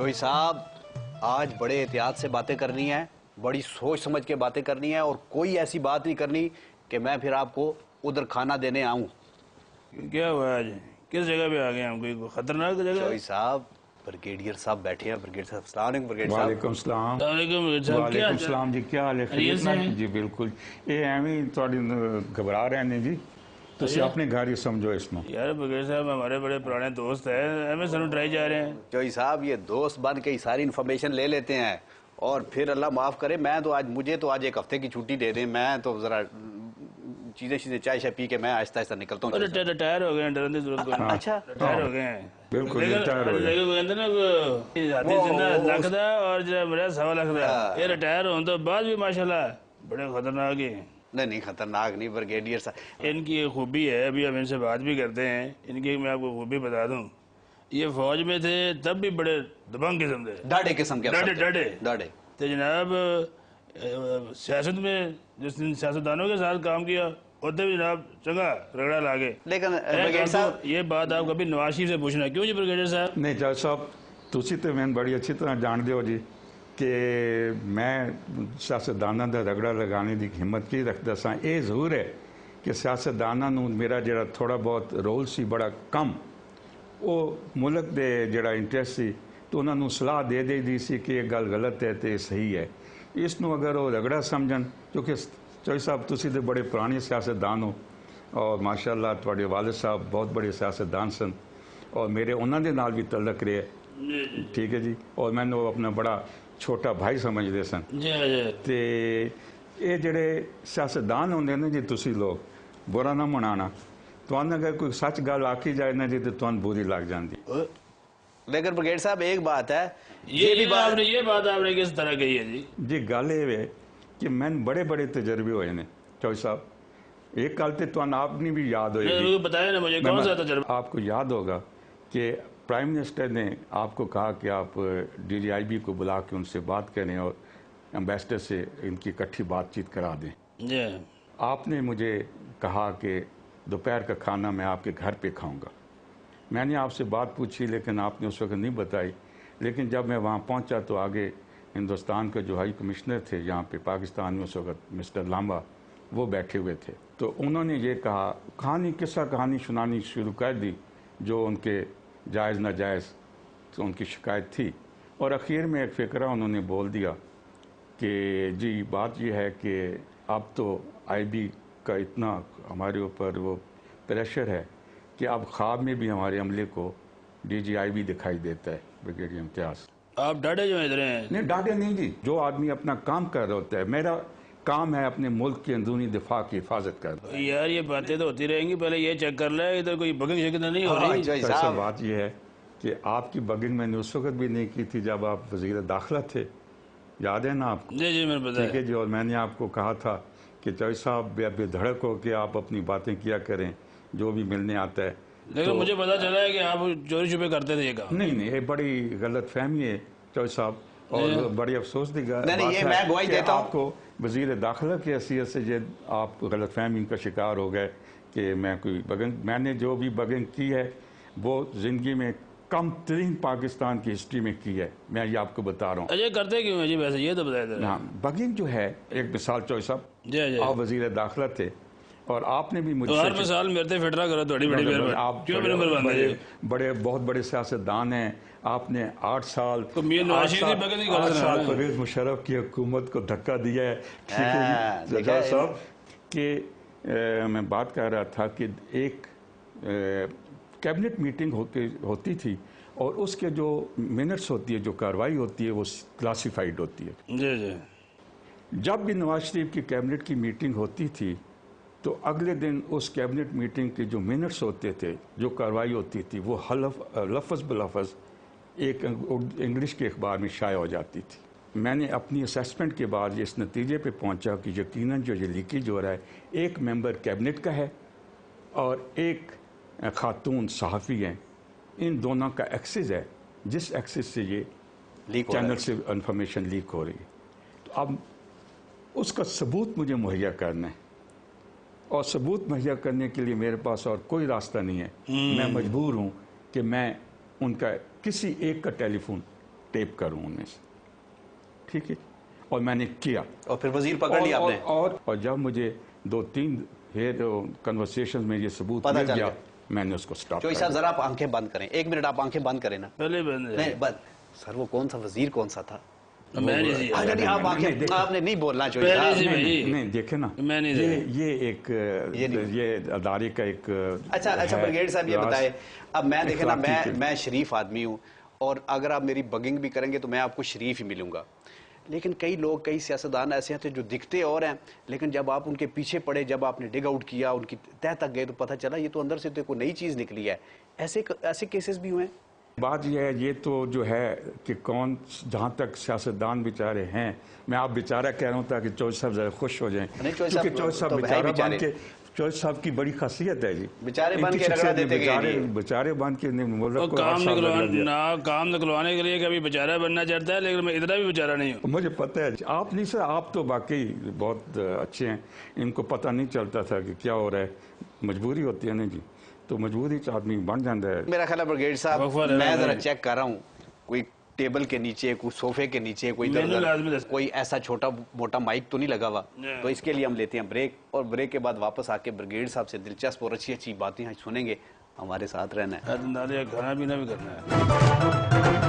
चौधरी साहब, आज बड़े एहतियात से बातें करनी है, बड़ी सोच समझ के बातें करनी है और कोई ऐसी बात नहीं करनी कि मैं फिर आपको उधर खाना देने आऊं। क्या हुआ आज? किस जगह पे आ गए हम? कोई खतरनाक जगह? चौधरी साहब, ब्रिगेडियर साहब बैठे हैं। ब्रिगेडियर साहब, अस्सलाम वालेकुम। ब्रिगेडियर साहब। वालेकुम सलाम। वालेकुम सलाम जी, क्या हाल है? खैरियत ना? जी बिल्कुल, ये एवं थोड़ी घबरा रहे हैं जी, ਤੁਸੀਂ ਆਪਣੇ ਘਰ ਹੀ ਸਮਝੋ इसमें। यार ब्रिगेडियर साहब हमारे बड़े पुराने दोस्त हैं, हमें सर ट्राई जा रहे हैं। चौधरी साहब, ये दोस्त बन के ही सारी इन्फॉर्मेशन ले लेते हैं और फिर अल्लाह माफ करे, मुझे तो आज एक हफ्ते की छुट्टी दे दें, मैं तो जरा चीजें चाय शाय पी के मैं आहिस्ता आहिस्ता निकलता हूँ। रिटायर हो गए हैं, डरने की जरूरत नहीं। अच्छा, रिटायर हो गए हैं। बिल्कुल रिटायर हो गए। लेकिन कहते ना जिंदा लाख दा और जो मेरा 1.25 लाख दा, ये रिटायर होने तो बाद भी माशाल्लाह बड़े खतरनाक है। नहीं खतरनाक नहीं ब्रिगेडियर साहब। इनकी एक खूबी है, अभी हम इनसे बात भी करते हैं, इनकी मैं आपको खूबी बता दूं, ये फौज में थे तब भी बड़े दबंग किस्म थे, डाढ़े किस्म के, डाढ़े। तो जनाब सियासत में जिस दिन सियासतदानों के साथ काम किया उधर भी जनाब चंगा रगड़ा लागे। लेकिन ब्रिगेडियर साहब, ये बात आप कभी नवाज शरीफ से पूछना। क्यों जी ब्रिगेडियर साहब? नहीं जज साहब, ਤੁਸੀਂ ਤੇ ਮੈਨੂੰ ਬੜੀ ਅੱਛੀ ਤਰ੍ਹਾਂ ਜਾਣਦੇ ਹੋ ਜੀ ਕਿ ਮੈਂ ਸਿਆਸਤਦਾਨਾਂ ਦਾ ਰਗੜਾ ਲਗਾਉਣੇ ਦੀ ਹਿੰਮਤ ਕੀ ਰੱਖਦਾ ਸਾਂ। ਇਹ ਜ਼ਰੂਰ ਹੈ ਕਿ ਸਿਆਸਤਦਾਨਾਂ ਨੂੰ ਮੇਰਾ ਜਿਹੜਾ ਥੋੜਾ ਬਹੁਤ ਰੋਲ ਸੀ ਬੜਾ ਕਮ, ਉਹ ਮੁਲਕ ਦੇ ਜਿਹੜਾ ਇੰਟਰਸਟ ਸੀ ਤਾਂ ਉਹਨਾਂ ਨੂੰ ਸਲਾਹ ਦੇ ਦੇਈਦੀ ਸੀ ਕਿ ਇਹ ਗੱਲ ਗਲਤ ਹੈ ਤੇ ਸਹੀ ਹੈ। ਇਸ ਨੂੰ ਅਗਰ ਉਹ ਰਗੜਾ ਸਮਝਣ, ਕਿਉਂਕਿ ਚੌਧਰੀ ਸਾਹਿਬ ਤੁਸੀਂ ਤੇ ਬੜੇ ਪੁਰਾਣੇ ਸਿਆਸਤਦਾਨ ਹੋ ਔਰ ਮਾਸ਼ਾਅੱਲਾ ਤੁਹਾਡੇ ਵਾਲਿਦ ਸਾਹਿਬ ਬਹੁਤ ਬੜੇ ਸਿਆਸਤਦਾਨ ਸਨ ਔਰ ਮੇਰੇ ਉਹਨਾਂ ਦੇ ਨਾਲ ਵੀ ਤਲਕ ਰਿਹਾ, ਠੀਕ ਹੈ ਜੀ, ਔਰ ਮੈਨੂੰ ਆਪਣਾ ਬੜਾ ਛੋਟਾ ਭਾਈ ਸਮਝਦੇ ਸਨ। ਤੇ ਇਹ ਜਿਹੜੇ ਸਿਆਸਤਦਾਨ ਹੁੰਦੇ ਨੇ ਜੀ, ਤੁਸੀਂ ਲੋਕ ਬੁਰਾ ਨਾ ਮਨਾਣਾ, ਤੁਹਾਨੂੰ ਅਗਰ ਕੋਈ ਸੱਚ ਗੱਲ ਆਖੀ ਜਾਏ ਨਾ ਜੀ ਤੇ ਤੁਹਾਨੂੰ ਬੁਰੀ ਲੱਗ ਜਾਂਦੀ। लेकिन ब्रिगेडियर साहब एक बात है, ये बात आपने किस तरह कही है जी? जी गल ये है कि मैंने बड़े बड़े तजर्बे हुए हैं चौधरी साहब। एक गल तो ਤੁਹਾਨੂੰ आपनी भी याद होगी, बताया ना मुझे, कौन सा तजर्बा? आपको याद होगा कि प्राइम मिनिस्टर ने आपको कहा कि आप DGIB को बुला के उनसे बात करें और एम्बेसडर से इनकी इकट्ठी बातचीत करा दें। आपने मुझे कहा कि दोपहर का खाना मैं आपके घर पे खाऊंगा। मैंने आपसे बात पूछी लेकिन आपने उस वक्त नहीं बताई, लेकिन जब मैं वहाँ पहुँचा तो आगे हिंदुस्तान के जो हाई कमिश्नर थे यहाँ पे पाकिस्तान में उस वक्त मिस्टर लांबा, वो बैठे हुए थे। तो उन्होंने ये कहा, कहानी सुनानी शुरू कर दी जो उनके जायज़ नाजायज़ तो उनकी शिकायत थी, और आखिर में एक फ़िक्रा उन्होंने बोल दिया कि जी बात यह है कि अब तो IB का इतना हमारे ऊपर वो प्रेशर है कि अब ख्वाब में भी हमारे अमले को DGIB दिखाई देता है। ब्रिगेडियर इम्तियाज़, आप डाटे जो इधर हैं? नहीं डाटे नहीं जी, जो आदमी अपना काम कर रहा होता है, मेरा काम है अपने मुल्क की अंदरूनी दिफा की हिफाजत करना। यार ये बातें तो होती रहेंगी, पहले ये चेक कर ले इधर कोई बगिंग शगिंग नहीं हो रही। सर बात ये है कि आपकी बगिंग मैंने उस वक्त भी नहीं की थी जब आप वज़ीर दाखिला थे, याद है ना आपको? जी मैंने पता है। ठीक है जी, और मैंने आपको कहा था कि चौधरी साहब बेधड़क हो कि आप अपनी बातें किया करें जो भी मिलने आता है। लेकिन मुझे पता चला है कि आप चोरी छुपे करते थे ये काम। नहीं ये बड़ी गलत फहमी है चौधरी साहब, और बड़ी अफसोस की बात है कि आपको वज़ीर दाखिला की हैसियत से ये आप गलत फहमी का शिकार हो गए कि मैं कोई बगिंग, मैंने जो भी बगिंग की है वो ज़िंदगी में कम तरीन पाकिस्तान की हिस्ट्री में की है, मैं ये आपको बता रहा हूँ। अजय करते क्यों है जी वैसे, ये तो बताया। हाँ, बगिंग जो है, एक मिसाल चौधरी साहब, आप वज़ीर दाखिला थे और आपने भी मुझे हर मिसाल मेरे फिटरा करो, आप बड़े बहुत बड़े सियासतदान हैं, आपने 8 साल तो परवेज मुशर्रफ की हुकूमत को धक्का दिया है। ठीक है जजा साहब कि मैं बात कर रहा था कि एक कैबिनेट मीटिंग होती थी और उसके जो मिनट्स होती है, जो कार्रवाई होती है, वो क्लासिफाइड होती है। जी जब भी नवाज शरीफ की कैबिनेट की मीटिंग होती थी तो अगले दिन उस कैबिनेट मीटिंग के जो मिनट्स होते थे, जो कार्रवाई होती थी, वो लफ्ज़ बलफ्ज़ एक इंग्लिश के अखबार में शाया हो जाती थी। मैंने अपनी असेसमेंट के बाद इस नतीजे पे पहुंचा कि यकीनन जो ये लीकेज हो रहा है, एक मेंबर कैबिनेट का है और एक खातून सहाफ़ी हैं, इन दोनों का एक्सेस है, जिस एक्सेस से ये चैनल से इंफॉर्मेशन लीक हो रही है। तो अब उसका सबूत मुझे मुहैया करना है, और सबूत मुहैया करने के लिए मेरे पास और कोई रास्ता नहीं है। मैं मजबूर हूँ कि मैं उनका किसी एक का टेप करूं उनमें से, ठीक है, और मैंने किया। और फिर वजीर पकड़ लिया आपने? और जब मुझे 2-3 कन्वर्सेशन में ये सबूत मिल गया, मैंने उसको स्टॉप चौधरी साहब जरा आप आंखें बंद करें, 1 मिनट आप आंखें बंद करें ना। पहले बंद नहीं बंद। सर वो कौन सा वजीर कौन सा था? मैं नहीं, आप आंखें, आपने नहीं बोलना चौधरी साहब। नहीं देखे ना, ये अदारे का एक अच्छा ब्रिगेड साहब ये बताए, अब मैं देखे ना, मैं शरीफ आदमी हूँ और अगर आप मेरी बगिंग भी करेंगे तो मैं आपको शरीफ ही मिलूंगा, लेकिन कई लोग, कई सियासतदान ऐसे थे जो दिखते और हैं, लेकिन जब आप उनके पीछे पड़े, जब आपने डिग आउट किया, उनकी तह तक गए तो पता चला ये तो अंदर से तो कोई नई चीज़ निकली है। ऐसे केसेस भी हुए हैं। बात यह है, ये तो जो है कि कौन, जहाँ तक सियासतदान बेचारे हैं, मैं आप बेचारा कह रहा हूँ ताकि चौधरी साहब ज़रा खुश हो जाएं, क्योंकि चौधरी साहब बेचारा बन के, चौधरी साहब की बड़ी खासियत है जी, बेचारे बन के रगड़ा देते गए, बेचारे बन के काम निकलवाने के लिए कभी बेचारा बनना चाहता है, लेकिन मैं इतना भी बेचारा नहीं हूँ। मुझे पता है आप नहीं सर, आप तो वाकई बहुत अच्छे हैं, इनको पता नहीं चलता था कि क्या हो रहा है, मजबूरी होती है ना जी, तो मजबूरी से आदमी बन जाता है। मेरा ख्याल है ब्रिगेड साहब, मैं जरा चेक कर रहा हूँ, कोई टेबल के नीचे, कोई सोफे के नीचे, कोई ऐसा छोटा मोटा माइक तो नहीं लगा हुआ। तो इसके लिए हम लेते हैं ब्रेक, और ब्रेक के बाद वापस आके ब्रिगेड साहब से दिलचस्प और अच्छी अच्छी बातें सुनेंगे। हमारे साथ रहना है, खाना पीना भी करना है।